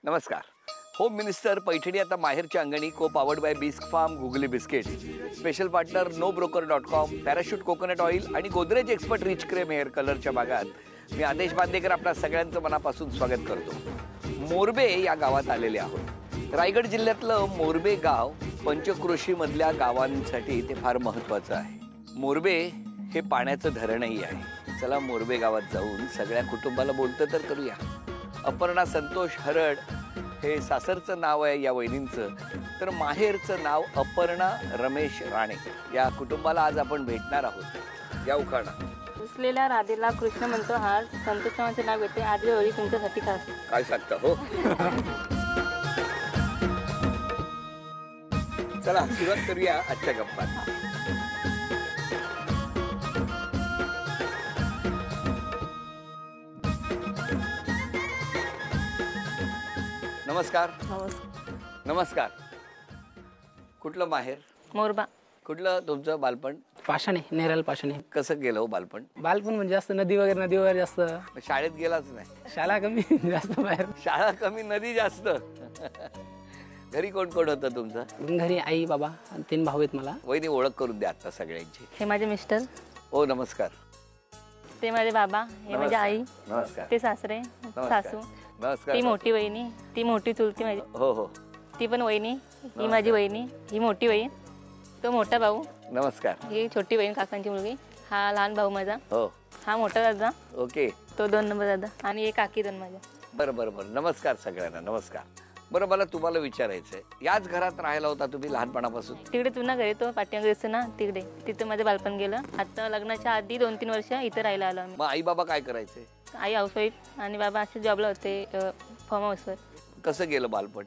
नमस्कार. Home minister Paithani आता माहेरच्या अंगणी. Co powered by Bisk Farm, Googly biscuit. Special partner NoBroker.com, Parachute coconut oil आणि Godrej expert rich creme hair कलरच्या भागात मी आदेश बांदेकर आपल्या सगळ्यांचं मनापासून स्वागत करतो. मोरबे या गावात आलेले आहोत. रायगड जिल्ह्यातलं मोरबे गाव पंचक्रोशीमधल्या गावांसाठी ते फार महत्त्वाचं आहे. मोरबे हे पाण्याचं धरणही आहे. चला मोरबे गावात जाऊन सगळ्या कुटुंबाला बोलतं तर करूया. अपर्णा संतोष हरड हे सासरचं नाव आहे या वहिनींचं, तर माहेरचं नाव अपर्णा रमेश राणे. या कुटुंबाला आज आपण भेटणार आहोत. या उखाणा. रुसलेल्या राधेला कृष्ण म्हणतो हार, संतोष नावाचे नाव घेते आधी होळी तुमच्यासाठी खास. काय सांगता हो. चला सुरुवात करूया आजच्या गप्पात. नमस्कार. नमस्कार. कुठलं माहेर? मोरबा. कुठलं तुमचं बालपण? पाषाणे, नेरळ पाषाणे. कसं गेलं हो बालपण? बालपण म्हणजे जास्त नदीवर जास्त. शाळेत गेलाच नाही? शाळा कमी जास्त बाहेर. शाळा कमी, नदी जास्त. घरी कोण कोण होतं तुमचं? घरी आई बाबा 3 भाऊ आहेत मला. वहिनी ओळख करून द्या आता सगळ्यांची. हे माझे मिस्टर. हो नमस्कार. ते माझे बाबा. हे माझी आई. नमस्कार. ते सासरे सासू. नमस्कार. ती मोठी वहिनी, ती मोठी चुलती माझी. हो हो. ती पण वहिनी, ही माझी वहिनी, ही मोठी बहीण, तो मोठा भाऊ. नमस्कार. ही छोटी बहीण काकांची मुलगी, हा लहान भाऊ माझा. हो. हा मोठा दादा. ओके. तो 2 नंबर दादा आणि एक काकी 2 माझ्या. बरं बरं बरं. नमस्कार सगळ्यांना. नमस्कार. बरं मला तुम्हाला विचारायचंय, याच घरात राहायला होता तुम्ही लहानपणापासून? तिकडे तुला घरी तो पाठीमागे दिसतो ना तिकडे, तिथं माझं बालपण गेलं. आता लग्नाच्या आधी 2-3 वर्ष इथं राहायला आलो आम्ही. मग आई बाबा काय करायचे? आई हाऊसवाईफ आणि बाबा असे जॉबला होते फार्म हाऊसवर. कसं गेलं बालपण?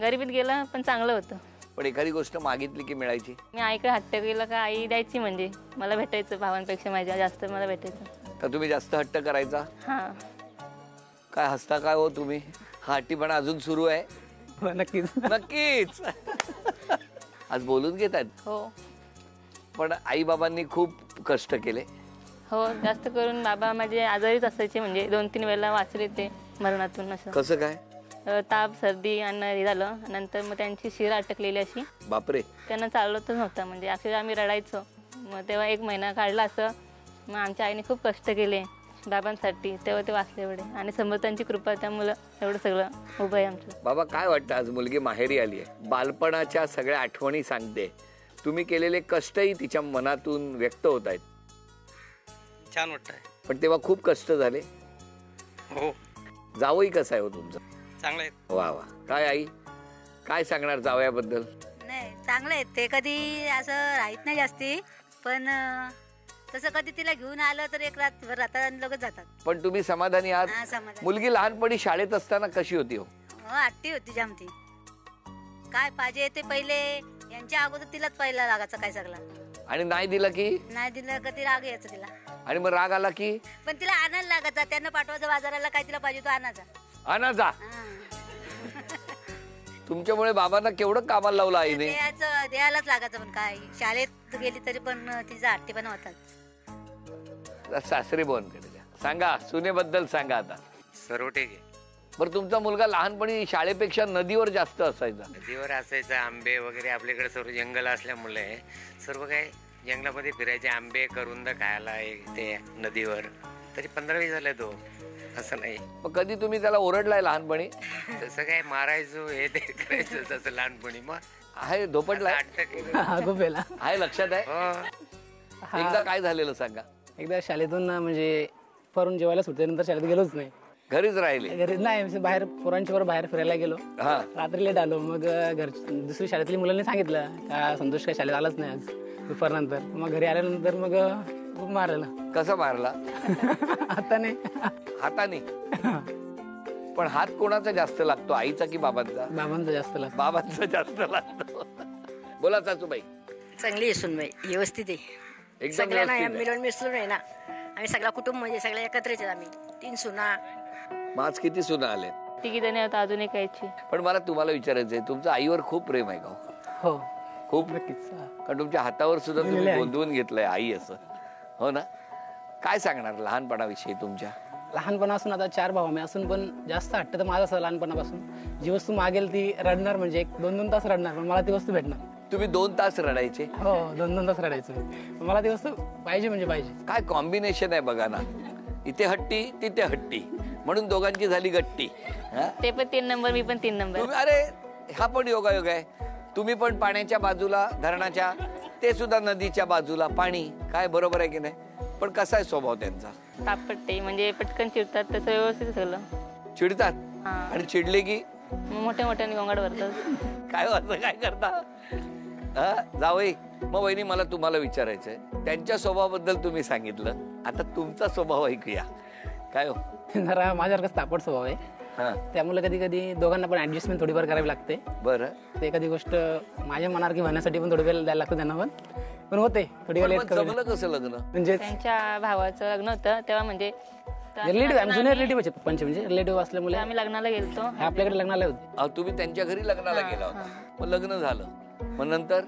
गरिबीत गेलं पण चांगलं होतं. पण एखादी गोष्ट मागितली की मिळायची? मी आईकडे हट्ट केला का आई द्यायची, म्हणजे मला भेटायचं भावांपेक्षा माझ्या जास्त मला भेटायचं. तर तुम्ही जास्त हट्ट करायचा? हां. काय हसता काय हो तुम्ही? हा हट्टीपणा अजून सुरू आहे? नक्कीच. नक्कीच. आज बोलून घेतात. हो. पण आई बाबांनी खूप कष्ट केले. हो, जास्त करून बाबा माझे आजारीच असायचे, म्हणजे 2-3 वेळेला वाचले ते मरणातून. असं कसं काय? ताप सर्दी आणि हे झालं, नंतर मग त्यांची शिरा अटकलेली अशी. बापरे. त्यांना चालवतच नव्हतं, म्हणजे अक्षरशः आम्ही रडायचो. मग तेव्हा 1 महिना काढला असं. मग आमच्या आईने खूप कष्ट केले बाबांसाठी, तेव्हा ते वाचले एवढे. आणि समर्थांची कृपा, त्यामुळं एवढं सगळं उभं आहे आमचं. बाबा काय वाटतं, आज मुलगी माहेरी आली आहे, बालपणाच्या सगळ्या आठवणी सांगते, तुम्ही केलेले कष्टही तिच्या मनातून व्यक्त होत आहेत. छान वाटतंय. पण तेव्हा खूप कष्ट झाले. हो. जावई कसं आहे हो तुमचं? चांगलं आहे. वा वा. काय आई काय सांगणार जावयाबद्दल? नाही, चांगलं आहे ते. कधी असं राहत नाही जास्ती, पण तसं कधी तिला घेऊन आलं तर एक रातभर राहतात आणि लगेच जातात. पण तुम्ही समाधानी आहात? हा, समाधानी. मुलगी लहानपणी शाळेत असताना कशी होती हो? आट्टी होती जामती. काय पाहिजे ते पहिले यांच्या अगोदर तिलाच पहिला लागायचं काय सगळा. आणि नाही दिलं की? नाही दिलं का ती राग यायचं तिला. आणि मग राग आला की? पण तिला आणायला लागायचा. त्यांना पाठवायचं बाजाराला, काय तिला पाहिजे तो आणायचा. आणा जा. तुमच्यामुळे बाबांना केवढं कामाला लावलं आईने. द्यायलाच लागायचं. पण काय शाळेत गेली तरी पण तिचा हट्टीपणा होताच. सासरी बोन कडे सांगा, सुनेबद्दल सांगा आता. सर्व ठीक आहे. बरं तुमचा मुलगा लहानपणी शाळेपेक्षा नदीवर जास्त असायचा? नदीवर असायचं. आंबे वगैरे आपल्याकडे सर्व जंगल असल्यामुळे सर्व काय जंगलामध्ये फिरायचे, आंबे करुंद खायला ते नदीवर. तरी 15-20 झाले तो, असं नाही. मग कधी तुम्ही त्याला ओरडलाय लहानपणी? तसं काय मारायचो हे ते करायचं तसं लहानपणी. मग आहे धोपटलाय? आहे लक्षात आहे? हो. एकदा काय झालेलं सांगा. एकदा शाळेतून म्हणजे परून जेवायला सुटल्यानंतर शाळेत गेलोच नाही. घरीच राहिले? घरी नाही, बाहेर पोरांच्या बरोबर बाहेर फिरायला गेलो. रात्री लेट आलो. मग दुसरी शाळेतली मुलांनी सांगितलं का संतोष काय शाळेत आलाच नाही आज दुपारनंतर. मग घरी आल्यानंतर मग खूप मारलं. कसं मारला? हाताने. हाताने? पण हात कोणाचा जास्त लागतो, आईचा की बाबांचा? बाबांचा जास्त लागतो. बाबांचा जास्त लागतो. बोला सासूबाई. चांगली आहे सुनबाई, व्यवस्थित आहे. एकदम सगळ्यांना मिळून मिसळून आहे ना. आम्ही सगळा कुटुंब म्हणजे सगळे एकत्रच आहेत. आम्ही 3 सुना. आज किती सुना आले? 3 जणी होता, अजून एक यायची. पण मला तुम्हाला विचारायचंय, तुमचं आईवर खूप प्रेम आहे का? हो खूप. नक्कीच. कारण तुमच्या हातावर सुद्धा तुम्ही गोंधवून घेतलंय आई असं, हो ना? काय सांगणार लहानपणाविषयी तुमच्या? लहानपणापासून आता 4 भाऊ आम्ही असून पण जास्त हट्ट तर माझा असं लहानपणापासून जी वस्तू मागेल ती रडणार, म्हणजे 1-2 तास रडणार, पण मला ती वस्तू भेटणार. तुम्ही 2 तास रडायचे? हो, 2-2 तास रडायचं, मला ती वस्तू पाहिजे म्हणजे पाहिजे. काय कॉम्बिनेशन आहे बघा ना, इथे हट्टी तिथे हट्टी, म्हणून दोघांची झाली गट्टी. ते पण 3 नंबर, मी पण 3 नंबर. अरे हा पण योगायोग आहे. तुम्ही पण पाण्याच्या बाजूला धरणाच्या, ते सुद्धा नदीच्या बाजूला पाणी. काय बरोबर आहे की नाही? पण कसा आहे स्वभाव त्यांचा? तापटते, म्हणजे पटकन चिडतात, तसं व्यवस्थित सगळं. चिडतात हा. आणि चिडले की मोठ्या मोठ्याने गोंगाट भरतात. काय असं काय करता? जावई, मग वहिनी मला तुम्हाला विचारायचंय, त्यांच्या स्वभावाबद्दल तुम्ही सांगितलं, आता तुमचा स्वभाव ऐकूया. काय हो? जरा माझ्यासारखंच तापट स्वभाव आहे, त्यामुळे कधी कधी दोघांना पण ऍडजस्टमेंट थोडीफार करावी लागते. बरं. ते एखादी गोष्ट माझ्या मनासारखी होण्यासाठी पण थोडी वेळ द्यायला लागतो त्यांना, पण होते थोडी वेळ. जमलं कसं लग्न? म्हणजे त्यांच्या भावाचं लग्न होतं तेव्हा, म्हणजे रिलेटिव्ह, जुने रिलेटिव्ह पप्पांचे, म्हणजे रिलेटिव्ह असल्यामुळे आम्ही लग्नाला गेलतो. आपल्याकडे लग्नाला होते. तुम्ही त्यांच्या घरी लग्नाला गेला होता, मग लग्न झालं, मग नंतर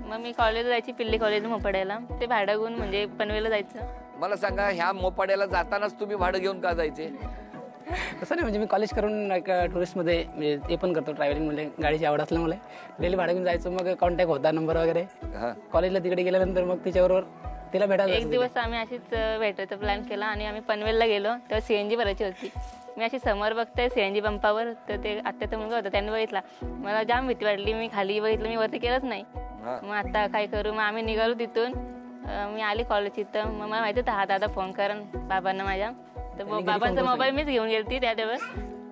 मग मी कॉलेजला जायची, पिल्ली कॉलेज मोपाड्याला. ते भाडं घेऊन म्हणजे पनवेलला जायचं. मला सांगा, ह्या मोपाड्याला जातानाच तुम्ही भाडं घेऊन का जायचे? तसं नाही, म्हणजे मी कॉलेज करून एक टुरिस्टमध्ये म्हणजे ते पण करतो, ट्रॅव्हलिंग, म्हणजे गाडीची आवड असल्यामुळे डेली भाडं घेऊन जायचं. मग कॉन्टॅक्ट होता, नंबर वगैरे. कॉलेजला तिकडे गेल्यानंतर मग तिच्याबरोबर तिला भेटायला. एक दिवस आम्ही अशीच भेटायचा प्लॅन केला आणि आम्ही पनवेलला गेलो. तेव्हा CNG भरायची होती. मी अशी समोर बघते CNG पंपावर, तर ते आत्याचा मुलगा होता, त्यांनी बघितला. मला जाम भीती वाटली, मी खाली बघितलं, मी वरती केलंच नाही. मग आता काय करू? मग आम्ही निघालो तिथून. मी आली कॉलेज इथं. मग मला माहिती होतं हा दादा फोन करण बाबांना माझ्या, तर बाबांचा मोबाईल मीच घेऊन गेलती त्या दिवस.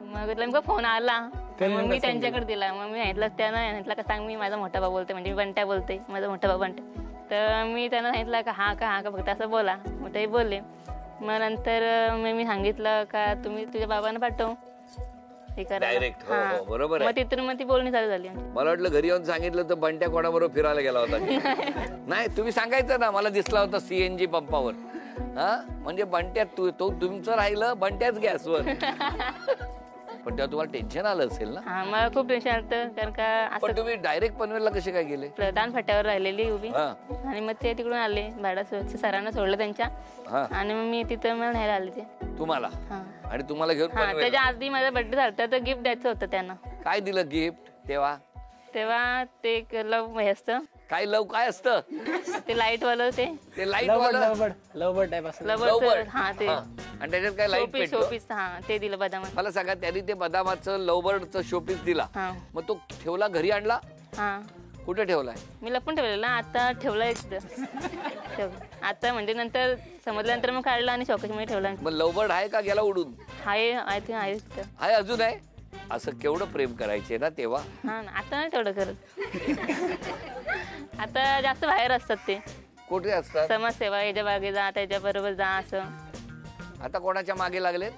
मग नेमका फोन आला, मग मी त्यांच्याकडे दिला. मग मी सांगितलं त्यांना, सांगितलं का सांग मी माझा मोठा भाऊ बोलते, म्हणजे मी बंट्या बोलते, माझा मोठा भाऊ बंट्या. तर मी त्यांना सांगितलं का हा का फक्त असं बोला. मग ते बोलले. मग नंतर मी सांगितलं का तुम्ही तुझ्या बाबांना पाठव हे डायरेक्ट. बरोबर आहे. मग तिथून मग ती बोलणी चालू झाली. मला वाटलं घरी येऊन सांगितलं तर बंट्या कोणाबरोबर फिरायला गेला होता. नाही, तुम्ही सांगायचं ना, मला दिसला होता CNG पंपावर. म्हणजे बंट्या तुमचं राहिलं बंट्याच गॅसवर. पण तेव्हा तुम्हाला टेन्शन आलं असेल ना? मला खूप टेन्शन आलं, कारण का पण तुम्ही डायरेक्ट पनवेलला कसे काय गेले? प्रधान फाट्यावर राहिलेली उभी, आणि मग ते तिकडून आले, भाडा सरांना सोडलं त्यांच्या, आणि मग मी तिथं मला न्यायला आले ते तुम्हाला. आणि तुम्हाला घेऊन त्याच्या आधी माझा बर्थडे झाला, तर गिफ्ट द्यायचं होतं त्यांना. काय दिलं गिफ्ट तेव्हा? ते एक लव हे असतं. काय लव काय असतं? ते लाईट वालं, ते लाईट वालं लवबर्ड टाइप असतं. लवबर्ड. हा, ते आणि त्याच्यात काय लाईट पेटतो? शोपीस. हा, ते दिलं बदामात. मला सांगा, त्यांनी ते बदामाचं लवबर्डचं शोपीस दिला, मग तो ठेवला, घरी आणला? हा. कुठे ठेवलाय? मी लपून ठेवलेला, आता ठेवलाय आता, म्हणजे नंतर समजल्यानंतर मग काढला आणि चौकशीमध्ये ठेवला. मग लवबर्ड आहे का गेला उडून? आहे, आय थिंक आहे अजून आहे. असं केवढं प्रेम करायचे ना तेव्हा. हा, आता नाही तेवढं करत. आता जास्त बाहेर असतात ते. कुठे असतात? समाजसेवा, याच्या मागे जा, त्याच्या बरोबर जा, असं. आता कोणाच्या मागे लागले?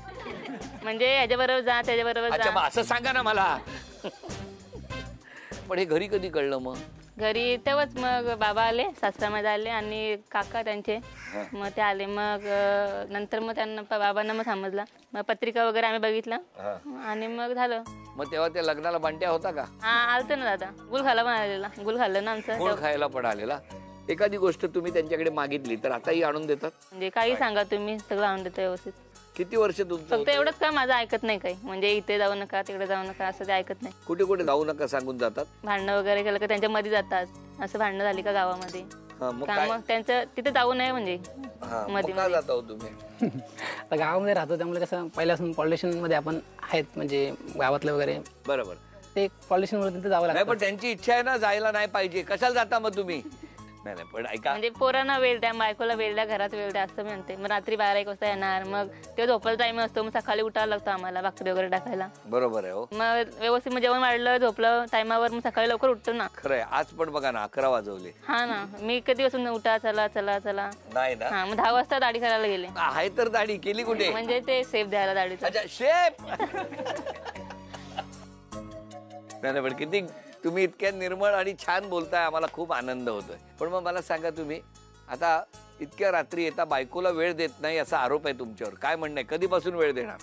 म्हणजे याच्या बरोबर जा, त्याच्या बरोबर जा. असं सांगा ना मला. पण हे घरी कधी कळलं? मग घरी तेव्हाच मग बाबा आले, सासऱ्यामध्ये आले, आणि काका त्यांचे, मग ते आले. मग नंतर मग त्यांना बाबांना मग समजलं, मग पत्रिका वगैरे आम्ही बघितलं, आणि मग झालं. मग तेव्हा ते लग्नाला बंट्या होता का? हा, आलत ना दादा. गुल खायला पण आलेला. गुल खाल्लं ना आमचं. गुळ खायला पण आलेला. एखादी गोष्ट तुम्ही त्यांच्याकडे मागितली तर आताही आणून देतात? म्हणजे काही सांगा तुम्ही, सगळं आणून देतो व्यवस्थित. किती वर्ष तुमचं? फक्त एवढंच का, माझं ऐकत नाही काही, म्हणजे इथे जाऊ नका, तिकडे जाऊ नका, असं ते ऐकत नाही. कुठे कुठे जाऊ नका सांगून जातात? भांडणं वगैरे केलं का त्यांच्या मध्ये जातात. असं भांडणं झाली का गावामध्ये, मग त्यांचं तिथे जाऊ नये, म्हणजे मध्ये जाता हो तुम्ही? आता गावामध्ये राहतो, त्यामुळे कसं पहिल्यापासून पॉल्युशन मध्ये आपण आहेत, म्हणजे गावातलं वगैरे. बरोबर. ते पॉल्युशन मुळे तिथे जावं लागतं. पण त्यांची इच्छा आहे ना, जायला नाही पाहिजे, कशाला जाता मग तुम्ही? नाही, पण ऐका, म्हणजे पोरांना वेळ द्या, बायकोला वेळ द्या, घरात वेळ द्या, असं म्हणते. मग रात्री 12-1 वाजता येणार, मग ते झोपायला टाइम असतो, मग सकाळी उठायला लागतो आम्हाला भाकरी वगैरे टाकायला. बरोबर आहे. मग व्यवस्थित जेवण वाढलं, झोपलं टायमावर, मग सकाळी लवकर उठतो ना. खरंय. आज पण बघा ना, 11 वाजवले. हा ना, मी कधी पासून उठा, चला चला चला. नाही ना. हा, मग 10 वाजता दाढी करायला गेले. आहे तर दाढी केली कुठे? म्हणजे ते सेफ द्यायला दाढीचा. अच्छा, शेप. नाही, पण किती तुम्ही इतक्या निर्मळ आणि छान बोलताय, आम्हाला खूप आनंद होतोय. पण मग मला सांगा, तुम्ही आता इतक्या रात्री येता, बायकोला वेळ देत नाही असा आरोप आहे तुमच्यावर, काय म्हणणं आहे? कधीपासून वेळ देणार?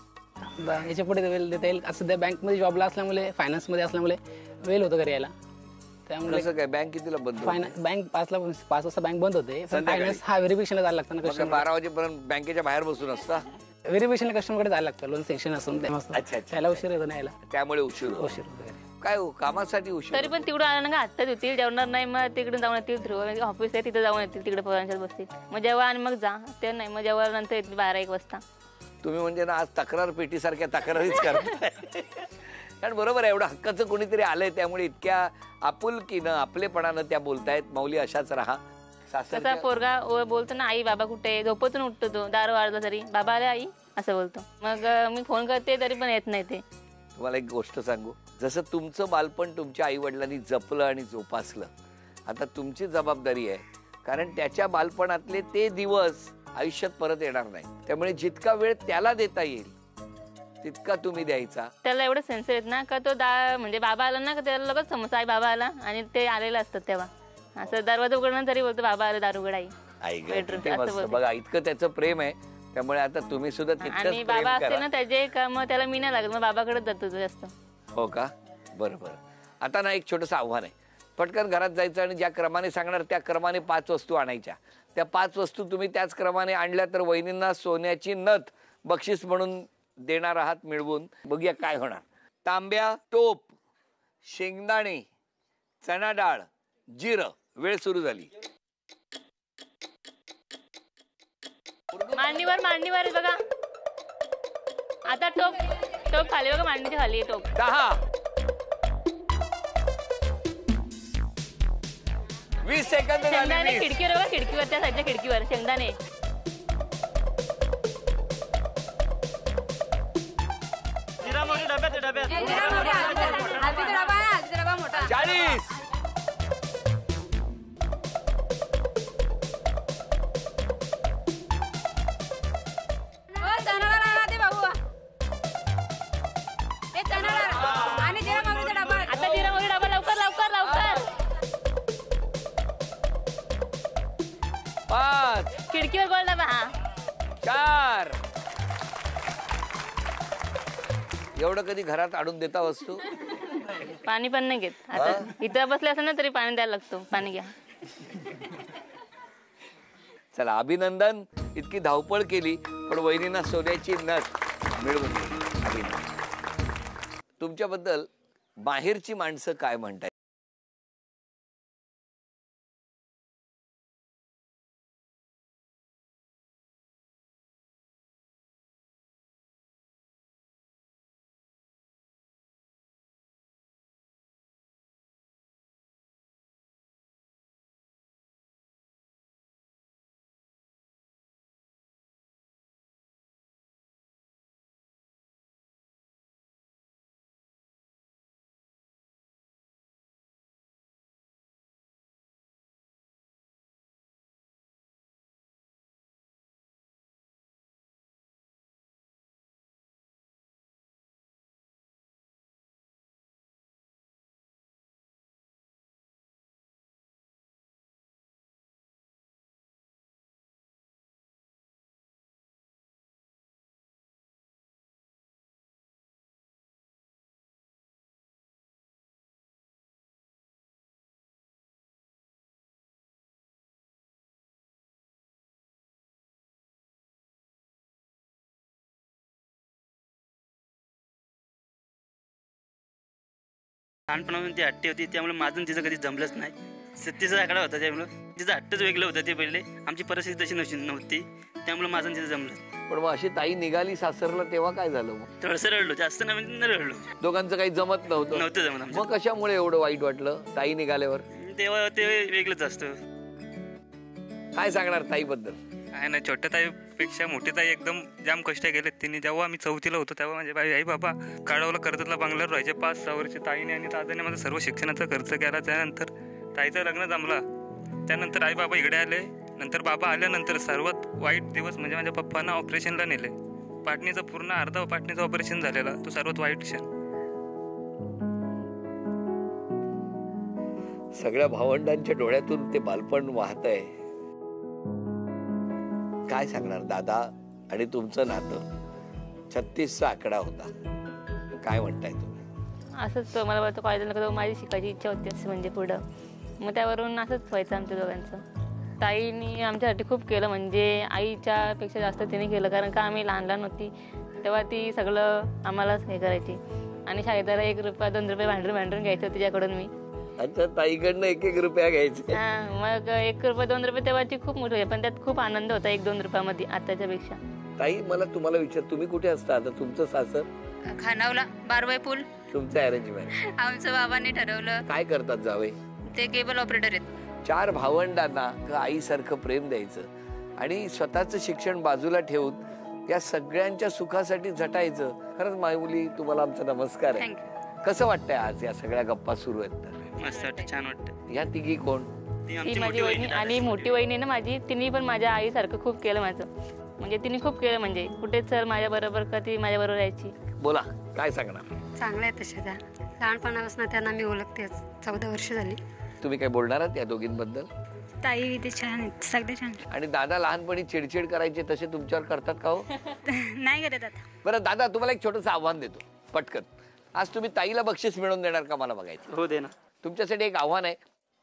याच्या पुढे वेळ देता येईल. सध्या बँकमध्ये जॉबला असल्यामुळे, फायनान्समध्ये असल्यामुळे वेळ होतो घरी यायला. त्यामुळे कसं काय, बँक कितीला बंद? बँक 5 वाजता बँक बंद होते. फायनान्स हा व्हेरिफिकेशनला जायला लागतं ना. 12 वाजेपर्यंत बँकेच्या बाहेर बसून असता? व्हेरिफिकेशनला कस्टमरकडे जायला लागतं, लोन सेक्शन असून अच्छा. त्याला उशीर होतो नाही यायला. त्यामुळे उशीर होतो. उशीर वगैरे. काय हो, कामासाठी उशीर तरी पण तिकडून आलं ना का आत्ताच येतील, जेवणार नाही मग तिकडून जाऊन येतील थ्रू ऑफिस आहे तिथे जाऊन येतील, तिकडे पोरांच्यात बसतील, मग जेव्हा आणि मग जा ते नाही, मग जेव्हा नंतर येतील 12-1 वाजता. तुम्ही म्हणजे ना आज तक्रार पेटीसारख्या तक्रारीच करताय. कारण बरोबर आहे, एवढं हक्काचं कोणीतरी आलंय त्यामुळे इतक्या आपुलकीनं आपलेपणानं त्या बोलतायत. माऊली अशाच राहा. तसा सासरच्या पोरगा बोलतो ना आई बाबा कुठे, झोपतून उठतो तो, दार वाजला तरी बाबा आले आई असं बोलतो. मग मी फोन करते तरी पण येत नाही ते. तुम्हाला एक गोष्ट सांगू, जसं तुमचं बालपण तुमच्या आई वडिलांनी जपलं आणि जोपासलं, आता तुमची जबाबदारी आहे. कारण त्याच्या बालपणातले ते दिवस आयुष्यात परत येणार नाही. त्यामुळे जितका वेळ त्याला देता येईल तितका तुम्ही द्यायचा. त्याला एवढं सेन्सर येत ना का तो म्हणजे बाबा आला ना का त्याला लगेच समजतं आई बाबा आला, आणि ते आलेलं असतात तेव्हा असं दरवाजा उघडणं तरी बोलतो बाबा आले, दार उघड आई. आई Bedroom ते असं मस्त बोलते. बघा, इतकं त्याचं प्रेम आहे. त्यामुळे आता तुम्ही सुद्धा तितकंच आणि प्रेम बाबा असते करा. ना त्याचे का मग त्याला मी नाही लागत, मग बाबाकडेच जातो तो जास्त. हो का? बरं बरं. आता ना एक छोटंसं आव्हान आहे. पटकन घरात जायचं आणि ज्या क्रमाने सांगणार त्या क्रमाने 5 वस्तू आणायच्या. त्या 5 वस्तू तुम्ही त्याच क्रमाने आणल्या तर वहिनींना सोन्याची नथ बक्षीस म्हणून देणार आहात मिळवून. बघूया काय होणार. तांब्या, टोप, शेंगदाणे, चणा डाळ, जिरं. वेळ सुरू झाली. मांडीवर आहे बघा. आता टोप खाली बघा, मांडीच्या खाली आहे टोप. 10, 20 सेकंद शेंगदाणे झाले. खिडकीवर बघा, खिडकीवर त्या साईडच्या खिडकीवर शेंगदाणे. डब्यात 40. आता जिरा मोहरी डबा लवकर. 5, खिडकीवर गोल डबा. हा 4. एवढं कधी घरात आणून देता वस्तू? पाणी पण नाही घेत. आता इथं बसले असं ना तरी पाणी द्यायला लागतो. पाणी घ्या. चला, अभिनंदन. इतकी धावपळ केली पण वहिनींना सोन्याची नथ मिळवून दिली. अभिनंदन. तुमच्याबद्दल बाहेरची माणसं काय म्हणतात? लहानपणापासून ती हट्टी होती, त्यामुळे माझं तिचं कधी जमलंच नाही. तिचा आकडा होता, त्यामुळे तिचं हट्टच वेगळं होतं. ते पहिले आमची परिस्थिती तशी नव्हती, त्यामुळे माझं तिचं जमलं. पण मग अशी ताई निघाली सासरला तेव्हा काय झालं? मग थोडंसं रडलो, जास्त नाही म्हणजे रडलो. दोघांचं काही जमत नव्हतं जमत आमचं. मग कशामुळे एवढं वाईट वाटलं ताई निघाल्यावर? तेव्हा ते वेगळंच असतं. काय सांगणार ताई बद्दल? आहे ना, छोट्या ताईपेक्षा मोठी ताई एकदम जाम कष्ट केले तिने. जेव्हा आम्ही 4थीला होतो तेव्हा माझे आई बाबा काळावला कर्जतला बंगल्यावर राहायचे. 5-6 वर्ष ताईने आणि दादाने माझा सर्व शिक्षणाचा खर्च केला. त्यानंतर ताईचं लग्न जमला, त्यानंतर आई बाबा इकडे आले. नंतर बाबा आल्यानंतर सर्वात वाईट दिवस म्हणजे माझ्या पप्पांना ऑपरेशनला नेले. पाटणीचं पूर्ण अर्धा पाटणीचं ऑपरेशन झालेला, तो सर्वात वाईट क्षण. सगळ्या भावंडांच्या डोळ्यातून ते बालपण वाहतंय. काय सांगणार? दादा आणि तुमचं नातं 36चा आकडा होता. काय म्हणताय तुम्ही? असंच तो मला वाटतं कॉलेजला माझी शिकायची इच्छा होती असं म्हणजे पुढं, मग त्यावरून असंच व्हायचं आमच्या दोघांचं. ताईनी आमच्यासाठी खूप केलं, म्हणजे आईच्या पेक्षा जास्त तिने केलं, कारण का आम्ही लहान लहान होती तेव्हा ती सगळं आम्हालाच हे करायची. आणि शाळेला 1 रुपया 2 रुपये भांडून घ्यायचं तिच्याकडून मी. अच्छा, ताईकडनं 1-1 रुपया घ्यायचे. मग 1 रुपये 2 रुपये तेव्हाची खूप मोठी होती, पण त्यात खूप आनंद होता 1-2 रुपयामध्ये आताच्या पेक्षा. ताई, मला तुम्हाला विचार, तुम्ही कुठे असता आता? तुमचं सासर खानावला, बारवाई पूल. तुमचं अरेंजमेंट आमचं बाबांनी ठरवलं. काय करतात जावे? ते केबल ऑपरेटर आहेत. 4 भावंडांना आईसारखं प्रेम द्यायचं आणि स्वतःचं शिक्षण बाजूला ठेवून या सगळ्यांच्या सुखासाठी झटायचं. खरंच मायमुली, तुम्हाला आमचा नमस्कार आहे. कसं वाटतंय आज या सगळ्या गप्पा सुरू आहेत तर? मस्त वाटतं, छान वाटतं. या तिघी कोण? ती माझी वहिनी आणि मोठी वहिनी ना माझी, तिने पण माझ्या आईसारखं खूप केलं माझं, म्हणजे तिने खूप केलं, म्हणजे कुठेच सर माझ्या बरोबर का ती माझ्या बरोबर यायची. बोला, काय सांगणार? चांगल्या आहेत तशा त्या, लहानपणापासून त्यांना मी ओळखतेच, 14 वर्ष झाली. तुम्ही काय बोलणार आहात या दोघींबद्दल? ताई विधी छान आहेत, सगळे छान. आणि दादा लहानपणी चिडचिड करायचे तसे तुमच्यावर करतात का हो? नाही करत आता. बरं दादा, तुम्हाला एक छोटंसं आव्हान देतो पटकन. आज तुम्ही ताईला बक्षीस मिळवून देणार का? मला बघायचं. हो, दे ना. तुमच्यासाठी एक आव्हान आहे.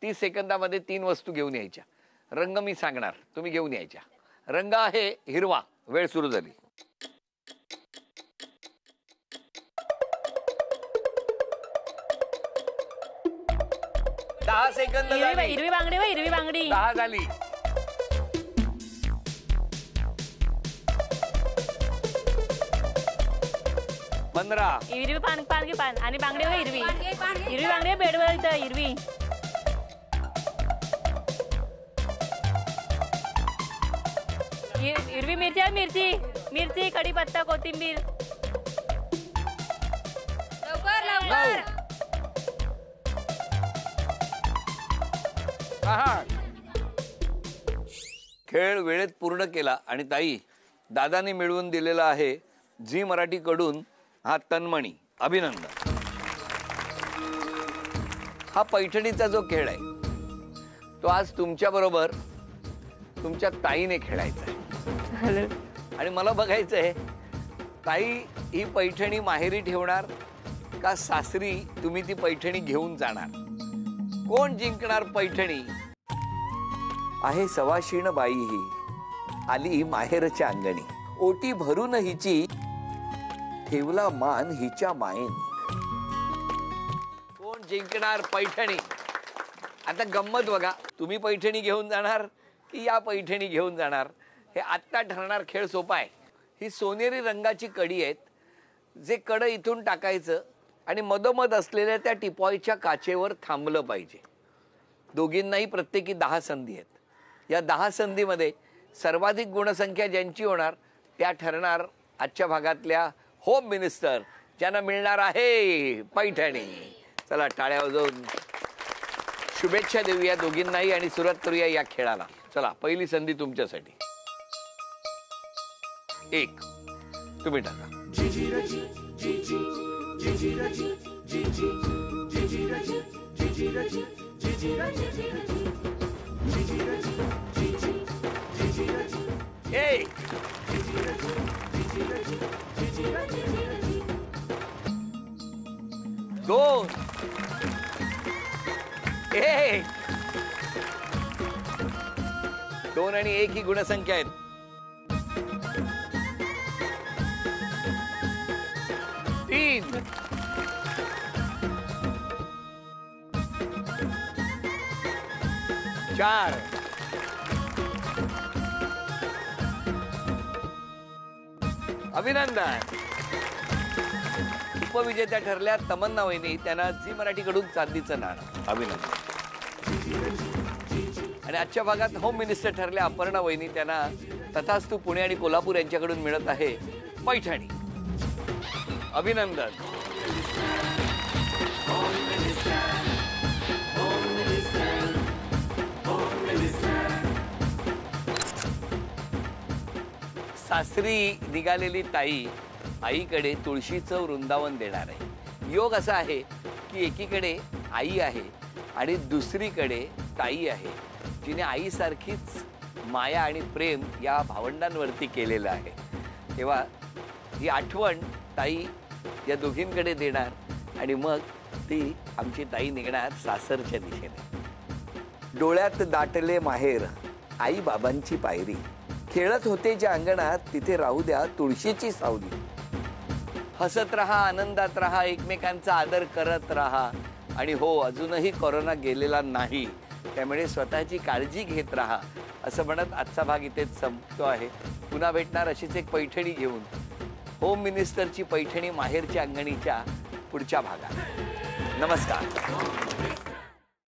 30 सेकंदामध्ये 3 वस्तू घेऊन यायच्या. रंग मी सांगणार, तुम्ही घेऊन यायच्या. रंग आहे हिरवा. वेळ सुरू झाली. दहा सेकंद झाली. हिरवी बांगडी व हिरवी बांगडी. 10 झाली. पंधरा. हिरवी पान आणि बांगडी व हिरवी. हिरवी बांगडी बेडवर इथं हिरवी. हिरवी मिरची कढीपत्ता कोथिंबीर. लवकर. खेळ वेळेत पूर्ण केला आणि ताई, दादाने मिळवून दिलेला आहे झी मराठी कडून हा तन्मणी. अभिनंदन. हा पैठणीचा जो खेळ आहे तो आज तुमच्या बरोबर तुमच्या ताईने खेळायचा आहे. आणि मला बघायचं आहे, ताई ही पैठणी माहेरी ठेवणार का सासरी तुम्ही ती पैठणी घेऊन जाणार? कोण जिंकणार पैठणी? आहे सवाशीण बाई ही आली माहेरच्या अंगणी, ओटी भरून हिची ठेवला मान हिच्या मायेने. कोण जिंकणार पैठणी? आता गंमत बघा, तुम्ही पैठणी घेऊन जाणार की या पैठणी घेऊन जाणार हे आत्ता ठरणार. खेळ सोपा आहे. ही सोनेरी रंगाची कडी आहेत, जे कडं इथून टाकायचं आणि मधोमध असलेल्या त्या टिपॉयच्या काचेवर थांबलं पाहिजे. दोघींनाही प्रत्येकी 10 संधी आहेत. या 10 संधीमध्ये सर्वाधिक गुणसंख्या ज्यांची होणार त्या ठरणार आजच्या भागातल्या होम मिनिस्टर, ज्यांना मिळणार आहे पैठणी. चला टाळ्या वाजवून शुभेच्छा देऊया दोघींनाही आणि सुरुवात करूया या खेळाला. चला, पहिली संधी तुमच्यासाठी. 1 तुम्ही टाका. एक 2 1 2 आणि 1 ही गुणसंख्या आहेत. 3 4 अभिनंदन. उपविजेत्या ठरल्या तमन्ना वहिनी, त्यांना झी मराठीकडून चांदीचं नाणं. अभिनंदन. आणि आजच्या भागात होम मिनिस्टर ठरल्या अपर्णा वहिनी, त्यांना तथास्तु पुणे आणि कोल्हापूर यांच्याकडून मिळत आहे पैठणी. अभिनंदन. सासरी निघालेली ताई आईकडे तुळशीचं वृंदावन देणार आहे. योग असा आहे की एकीकडे आई आहे आणि दुसरीकडे ताई आहे, जिने आईसारखीच माया आणि प्रेम या भावंडांवरती केलेलं आहे. तेव्हा ही आठवण ताई या दोघींकडे देणार आणि मग ती आमची ताई निघणार सासरच्या दिशेने. डोळ्यात दाटले माहेर, आई बाबांची पायरी, खेळत होते ज्या अंगणात तिथे राहू द्या तुळशीची सावली. हसत राहा, आनंदात राहा, एकमेकांचा आदर करत राहा. आणि हो, अजूनही कोरोना गेलेला नाही, त्यामुळे स्वतःची काळजी घेत राहा असं म्हणत आजचा भाग इथेच संपतो आहे. पुन्हा भेटणार अशीच एक पैठणी घेऊन, होम मिनिस्टरची पैठणी माहेरच्या अंगणीच्या पुढच्या भागात. नमस्कार.